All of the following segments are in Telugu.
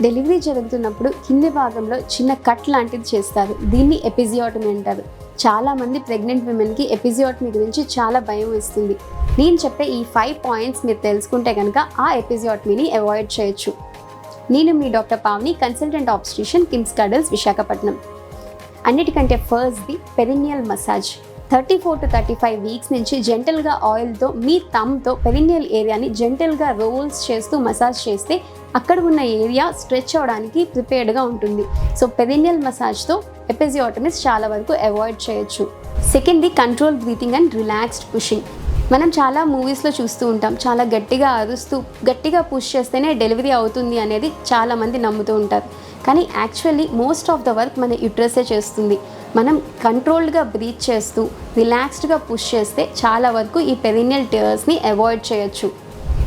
డెలివరీ జరుగుతున్నప్పుడు కింది భాగంలో చిన్న కట్ లాంటిది చేస్తారు. దీన్ని ఎపిజియోటమీ అంటారు. చాలామంది ప్రెగ్నెంట్ విమెన్కి ఎపిజియోటమీ గురించి చాలా భయం వేస్తుంది. నేను చెప్పే ఈ 5 పాయింట్స్ మీరు తెలుసుకుంటే కనుక ఆ ఎపిజియోటమీని అవాయిడ్ చేయొచ్చు. నేను మీ doctor Pavani, consultant obstetrician, KIMS Gardens, Visakhapatnam. అన్నిటికంటే ఫస్ట్ది పెరినియల్ మసాజ్. 34 to 35 వీక్స్ నుంచి జెంటల్గా ఆయిల్తో మీ థమ్తో పెరినియల్ ఏరియాని జెంటల్గా రోల్స్ చేస్తూ మసాజ్ చేస్తే అక్కడ ఉన్న ఏరియా స్ట్రెచ్ అవడానికి ప్రిపేర్డ్గా ఉంటుంది. సో పెరినియల్ మసాజ్తో ఎపిజియోటమీస్ చాలా వరకు అవాయిడ్ చేయొచ్చు. సెకండ్ది control breathing and relaxed pushing. మనం చాలా మూవీస్లో చూస్తూ ఉంటాం, చాలా గట్టిగా అరుస్తూ గట్టిగా పుష్ చేస్తేనే డెలివరీ అవుతుంది అనేది చాలామంది నమ్ముతూ ఉంటారు. కానీ actually most of the work మన యుట్రసే చేస్తుంది. మనం కంట్రోల్డ్గా బ్రీత్ చేస్తూ రిలాక్స్డ్గా పుష్ చేస్తే చాలా వరకు ఈ పెరినియల్ టియర్స్ని అవాయిడ్ చేయొచ్చు.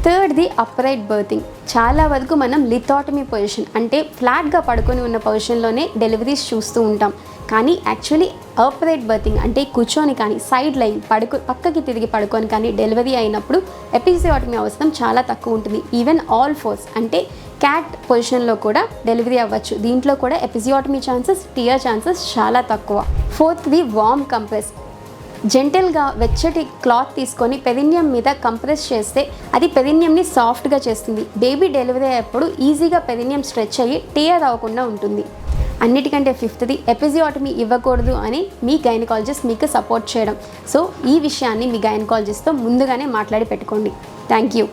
థర్డ్ది అప్రైట్ బర్తింగ్. చాలా వరకు మనం లిథాటమీ పొజిషన్ అంటే ఫ్లాట్గా పడుకొని ఉన్న పొజిషన్లోనే డెలివరీస్ చూస్తూ ఉంటాం. కానీ యాక్చువల్లీ అప్రైట్ బర్తింగ్ అంటే కూర్చొని కానీ సైడ్ లైన్ పక్కకి తిరిగి పడుకొని కానీ డెలివరీ అయినప్పుడు ఎపిజియోటమీ అవసరం చాలా తక్కువ ఉంటుంది. ఈవెన్ ఆల్ ఫోర్స్ అంటే క్యాట్ పొజిషన్లో కూడా డెలివరీ అవ్వచ్చు. దీంట్లో కూడా ఎపిజియోటమీ ఛాన్సెస్, టియర్ ఛాన్సెస్ చాలా తక్కువ. ఫోర్త్ది వార్మ్ కంప్రెస్. జెంటల్గా వెచ్చటి క్లాత్ తీసుకొని పెరినియం మీద కంప్రెస్ చేస్తే అది పెరినియంని సాఫ్ట్గా చేస్తుంది. బేబీ డెలివరీ అయ్యేప్పుడు ఈజీగా పెరినియం స్ట్రెచ్ అయ్యి టియర్ అవ్వకుండా ఉంటుంది. అన్నిటికంటే ఫిఫ్త్ది ఎపిజియోటమీ ఇవ్వకూడదు అని మీ గైనకాలజిస్ట్ మీకు సపోర్ట్ చేయడం. సో ఈ విషయాన్ని మీ గైనకాలజిస్ట్తో ముందుగానే మాట్లాడి పెట్టుకోండి. Thank you.